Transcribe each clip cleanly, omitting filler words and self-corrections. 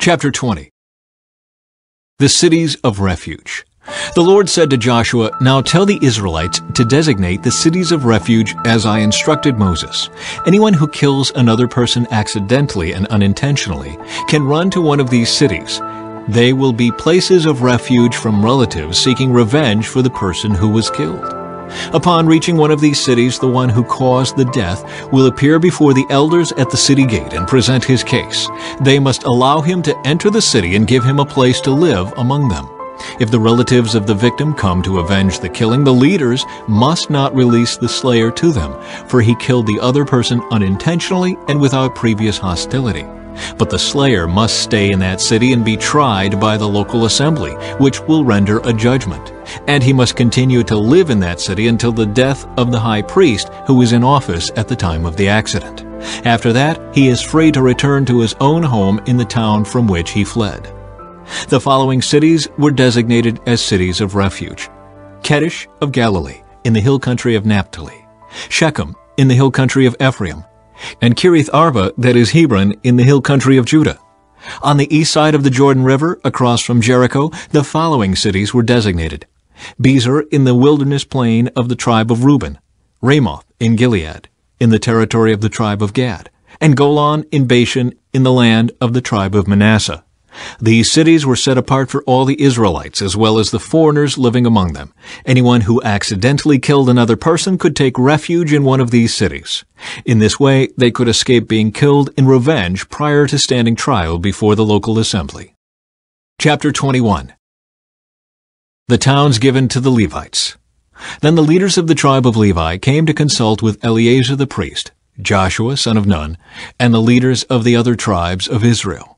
Chapter 20. The cities of refuge. The Lord said to Joshua, "Now tell the Israelites to designate the cities of refuge as I instructed Moses. Anyone who kills another person accidentally and unintentionally can run to one of these cities. They will be places of refuge from relatives seeking revenge for the person who was killed. Upon reaching one of these cities, the one who caused the death will appear before the elders at the city gate and present his case. They must allow him to enter the city and give him a place to live among them. If the relatives of the victim come to avenge the killing, the leaders must not release the slayer to them, for he killed the other person unintentionally and without previous hostility. But the slayer must stay in that city and be tried by the local assembly, which will render a judgment. And he must continue to live in that city until the death of the high priest who is in office at the time of the accident. After that, he is free to return to his own home in the town from which he fled." The following cities were designated as cities of refuge: Kedesh of Galilee, in the hill country of Naphtali; Shechem, in the hill country of Ephraim; and Kiriath Arba, that is Hebron, in the hill country of Judah. On the east side of the Jordan River, across from Jericho, the following cities were designated: Bezer, in the wilderness plain of the tribe of Reuben; Ramoth, in Gilead, in the territory of the tribe of Gad; and Golan in Bashan, in the land of the tribe of Manasseh. These cities were set apart for all the Israelites, as well as the foreigners living among them. Anyone who accidentally killed another person could take refuge in one of these cities. In this way, they could escape being killed in revenge prior to standing trial before the local assembly. Chapter 21. The towns given to the Levites. Then the leaders of the tribe of Levi came to consult with Eleazar the priest, Joshua son of Nun, and the leaders of the other tribes of Israel.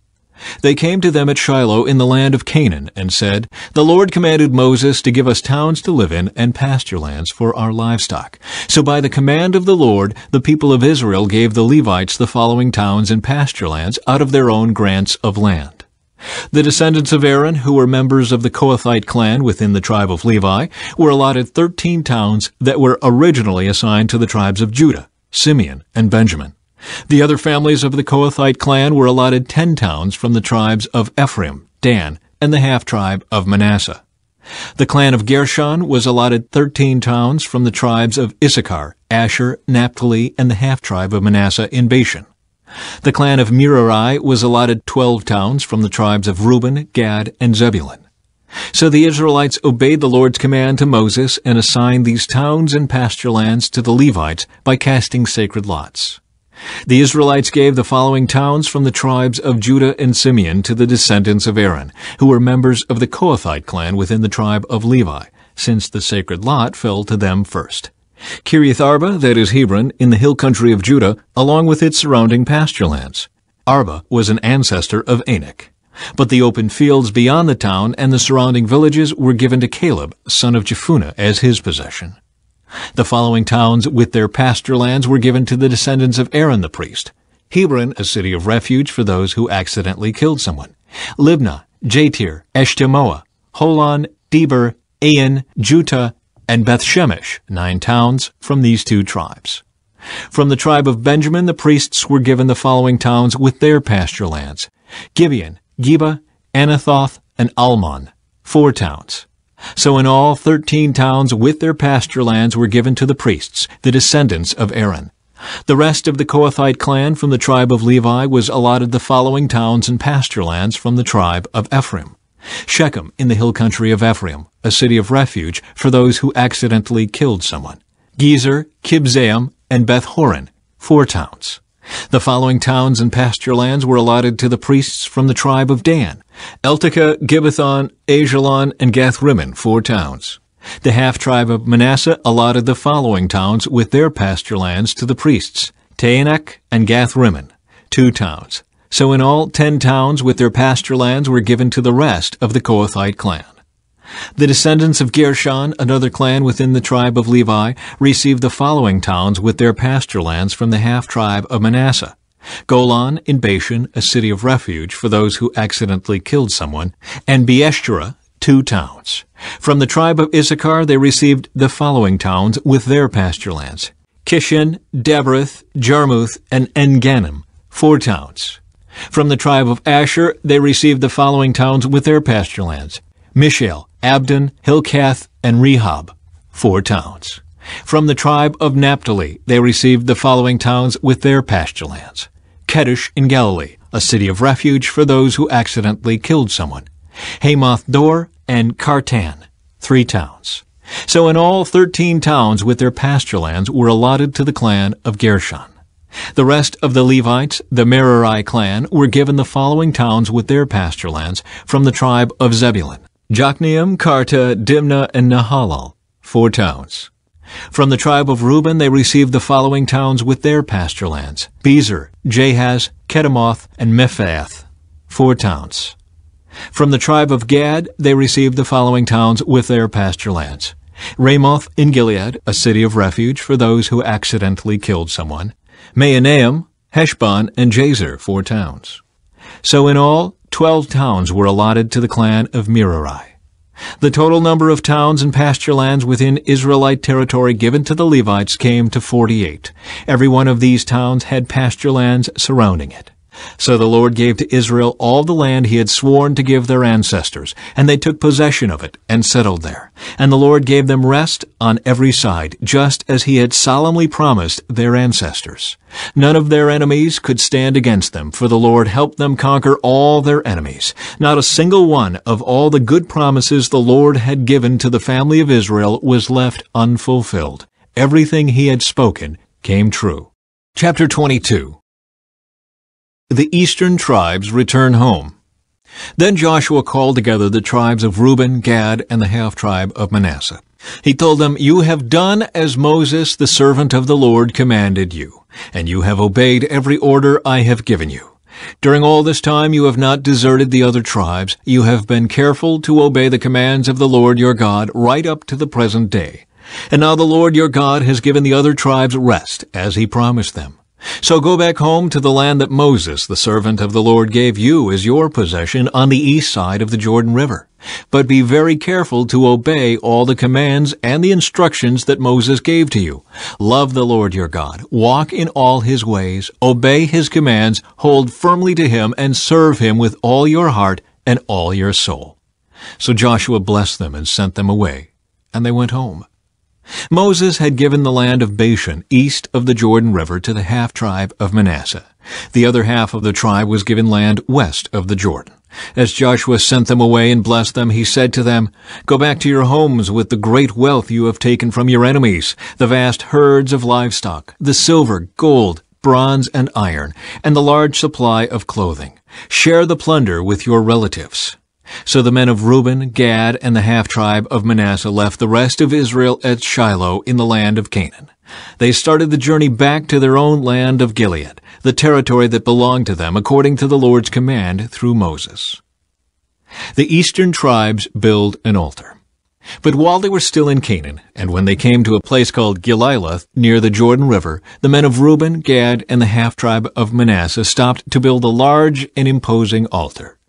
They came to them at Shiloh in the land of Canaan and said, "The Lord commanded Moses to give us towns to live in and pasture lands for our livestock. So by the command of the Lord, the people of Israel gave the Levites the following towns and pasture lands out of their own grants of land. The descendants of Aaron, who were members of the Kohathite clan within the tribe of Levi, were allotted 13 towns that were originally assigned to the tribes of Judah, Simeon, and Benjamin. The other families of the Kohathite clan were allotted 10 towns from the tribes of Ephraim, Dan, and the half-tribe of Manasseh. The clan of Gershon was allotted 13 towns from the tribes of Issachar, Asher, Naphtali, and the half-tribe of Manasseh in Bashan. The clan of Merari was allotted 12 towns from the tribes of Reuben, Gad, and Zebulun. So the Israelites obeyed the Lord's command to Moses and assigned these towns and pasture lands to the Levites by casting sacred lots. The Israelites gave the following towns from the tribes of Judah and Simeon to the descendants of Aaron, who were members of the Kohathite clan within the tribe of Levi, since the sacred lot fell to them first: Kiriath Arba, that is Hebron, in the hill country of Judah, along with its surrounding pasture lands. Arba was an ancestor of Anak. But the open fields beyond the town and the surrounding villages were given to Caleb, son of Jephunneh, as his possession. The following towns with their pasture lands were given to the descendants of Aaron the priest: Hebron, a city of refuge for those who accidentally killed someone; Libnah, Jatir, Eshtemoa, Holon, Deber, Ain, Juttah, and Beth-Shemesh, 9 towns from these 2 tribes. From the tribe of Benjamin, the priests were given the following towns with their pasture lands: Gibeon, Geba, Anathoth, and Almon, 4 towns. So in all, 13 towns with their pasture lands were given to the priests, the descendants of Aaron. The rest of the Kohathite clan from the tribe of Levi was allotted the following towns and pasture lands from the tribe of Ephraim: Shechem, in the hill country of Ephraim, a city of refuge for those who accidentally killed someone; Gezer, Kibzaim, and Beth-horon, 4 towns. The following towns and pasture lands were allotted to the priests from the tribe of Dan: Eltekeh, Gibbethon, Ajalon, and Gath-rimmon, 4 towns. The half-tribe of Manasseh allotted the following towns with their pasture lands to the priests: Taanach and Gath-rimmon, 2 towns. So in all, 10 towns with their pasture lands were given to the rest of the Kohathite clan. The descendants of Gershon, another clan within the tribe of Levi, received the following towns with their pasture lands from the half-tribe of Manasseh: Golan in Bashan, a city of refuge for those who accidentally killed someone, and Beeshterah, 2 towns. From the tribe of Issachar they received the following towns with their pasture lands: Kishan, Debereth, Jarmuth, and En-gannim, 4 towns. From the tribe of Asher, they received the following towns with their pasture lands: Mishael, Abdon, Hilkath, and Rehob, 4 towns. From the tribe of Naphtali, they received the following towns with their pasture lands: Kedesh in Galilee, a city of refuge for those who accidentally killed someone; Hamath-dor, and Kartan, 3 towns. So in all 13 towns with their pasture lands were allotted to the clan of Gershon. The rest of the Levites, the Merari clan, were given the following towns with their pasture lands from the tribe of Zebulun: Jokneam, Karta, Dimnah, and Nahalal, 4 towns. From the tribe of Reuben they received the following towns with their pasture lands: Bezer, Jahaz, Kedemoth, and Mephaath, 4 towns. From the tribe of Gad they received the following towns with their pasture lands: Ramoth in Gilead, a city of refuge for those who accidentally killed someone; Mahanaim, Heshbon, and Jazer, 4 towns. So in all, 12 towns were allotted to the clan of Merari. The total number of towns and pasture lands within Israelite territory given to the Levites came to 48. Every one of these towns had pasture lands surrounding it. So the Lord gave to Israel all the land he had sworn to give their ancestors, and they took possession of it and settled there. And the Lord gave them rest on every side, just as he had solemnly promised their ancestors. None of their enemies could stand against them, for the Lord helped them conquer all their enemies. Not a single one of all the good promises the Lord had given to the family of Israel was left unfulfilled. Everything he had spoken came true. Chapter 22. The eastern tribes return home. Then Joshua called together the tribes of Reuben, Gad, and the half-tribe of Manasseh. He told them, "You have done as Moses, the servant of the Lord, commanded you, and you have obeyed every order I have given you. During all this time you have not deserted the other tribes. You have been careful to obey the commands of the Lord your God right up to the present day. And now the Lord your God has given the other tribes rest, as he promised them. So go back home to the land that Moses, the servant of the Lord, gave you as your possession on the east side of the Jordan River. But be very careful to obey all the commands and the instructions that Moses gave to you. Love the Lord your God, walk in all his ways, obey his commands, hold firmly to him, and serve him with all your heart and all your soul." So Joshua blessed them and sent them away, and they went home. Moses had given the land of Bashan east of the Jordan River to the half-tribe of Manasseh. The other half of the tribe was given land west of the Jordan. As Joshua sent them away and blessed them, he said to them, "Go back to your homes with the great wealth you have taken from your enemies, the vast herds of livestock, the silver, gold, bronze, and iron, and the large supply of clothing. Share the plunder with your relatives." So the men of Reuben, Gad, and the half-tribe of Manasseh left the rest of Israel at Shiloh in the land of Canaan. They started the journey back to their own land of Gilead, the territory that belonged to them according to the Lord's command through Moses. The eastern tribes build an altar. But while they were still in Canaan, and when they came to a place called Gililoth near the Jordan River, the men of Reuben, Gad, and the half-tribe of Manasseh stopped to build a large and imposing altar.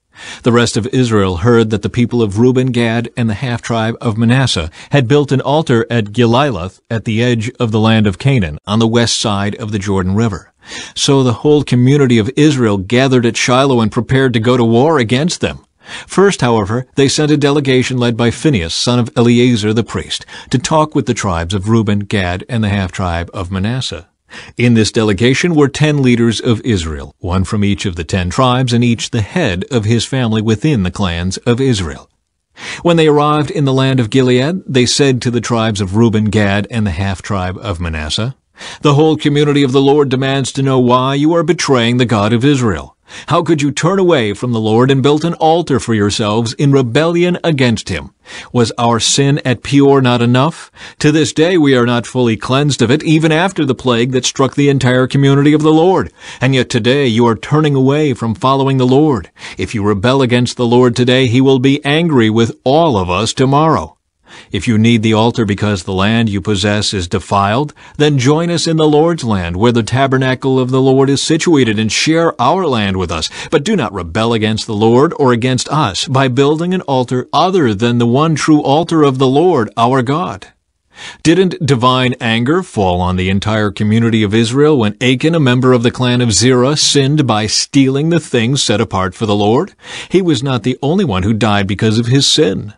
The rest of Israel heard that the people of Reuben, Gad, and the half-tribe of Manasseh had built an altar at Gililoth at the edge of the land of Canaan on the west side of the Jordan River. So the whole community of Israel gathered at Shiloh and prepared to go to war against them. First, however, they sent a delegation led by Phinehas, son of Eleazar the priest, to talk with the tribes of Reuben, Gad, and the half-tribe of Manasseh. In this delegation were 10 leaders of Israel, one from each of the 10 tribes, and each the head of his family within the clans of Israel. When they arrived in the land of Gilead, they said to the tribes of Reuben, Gad, and the half-tribe of Manasseh, "The whole community of the Lord demands to know why you are betraying the God of Israel. How could you turn away from the Lord and build an altar for yourselves in rebellion against him? Was our sin at Peor not enough? To this day we are not fully cleansed of it, even after the plague that struck the entire community of the Lord. And yet today you are turning away from following the Lord. If you rebel against the Lord today, he will be angry with all of us tomorrow. If you need the altar because the land you possess is defiled, then join us in the Lord's land, where the tabernacle of the Lord is situated, and share our land with us. But do not rebel against the Lord or against us by building an altar other than the one true altar of the Lord our God." Didn't divine anger fall on the entire community of Israel when Achan, a member of the clan of Zerah, sinned by stealing the things set apart for the Lord? He was not the only one who died because of his sin.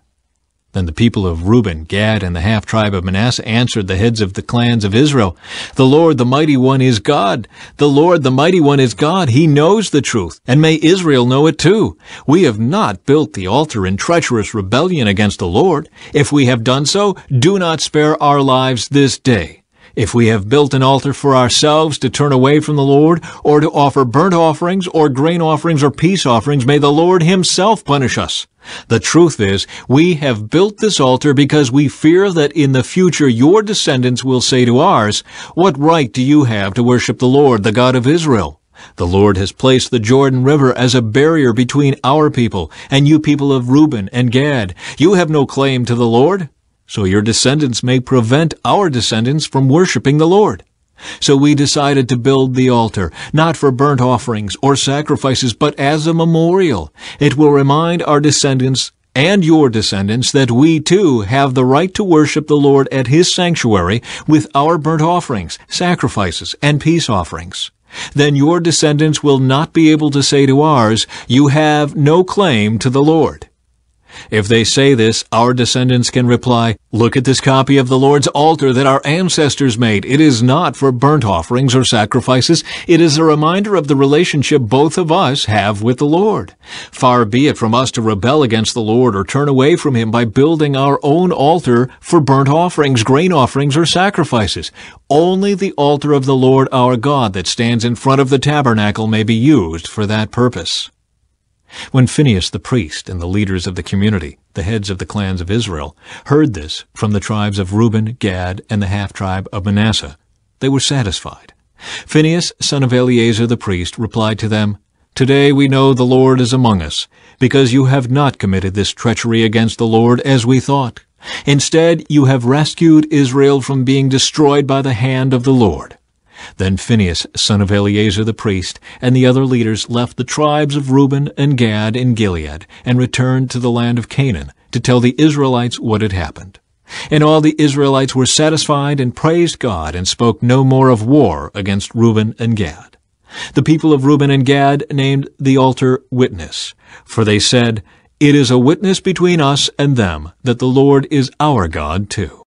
Then the people of Reuben, Gad, and the half-tribe of Manasseh answered the heads of the clans of Israel, "The Lord, the Mighty One, is God. The Lord, the Mighty One, is God. He knows the truth, and may Israel know it too. We have not built the altar in treacherous rebellion against the Lord. If we have done so, do not spare our lives this day. If we have built an altar for ourselves to turn away from the Lord, or to offer burnt offerings, or grain offerings, or peace offerings, may the Lord himself punish us. The truth is, we have built this altar because we fear that in the future your descendants will say to ours, 'What right do you have to worship the Lord, the God of Israel?' The Lord has placed the Jordan River as a barrier between our people and you people of Reuben and Gad. You have no claim to the Lord, so your descendants may prevent our descendants from worshiping the Lord." So we decided to build the altar, not for burnt offerings or sacrifices, but as a memorial. It will remind our descendants and your descendants that we too have the right to worship the Lord at his sanctuary with our burnt offerings, sacrifices, and peace offerings. Then your descendants will not be able to say to ours, "You have no claim to the Lord." If they say this, our descendants can reply, "Look at this copy of the Lord's altar that our ancestors made. It is not for burnt offerings or sacrifices. It is a reminder of the relationship both of us have with the Lord. Far be it from us to rebel against the Lord or turn away from him by building our own altar for burnt offerings, grain offerings, or sacrifices. Only the altar of the Lord our God that stands in front of the tabernacle may be used for that purpose." When Phinehas the priest and the leaders of the community, the heads of the clans of Israel, heard this from the tribes of Reuben, Gad, and the half-tribe of Manasseh, they were satisfied. Phinehas, son of Eleazar the priest, replied to them, "Today we know the Lord is among us, because you have not committed this treachery against the Lord as we thought. Instead, you have rescued Israel from being destroyed by the hand of the Lord." Then Phinehas, son of Eleazar the priest, and the other leaders left the tribes of Reuben and Gad in Gilead, and returned to the land of Canaan to tell the Israelites what had happened. And all the Israelites were satisfied and praised God, and spoke no more of war against Reuben and Gad. The people of Reuben and Gad named the altar Witness, for they said, "It is a witness between us and them that the Lord is our God too."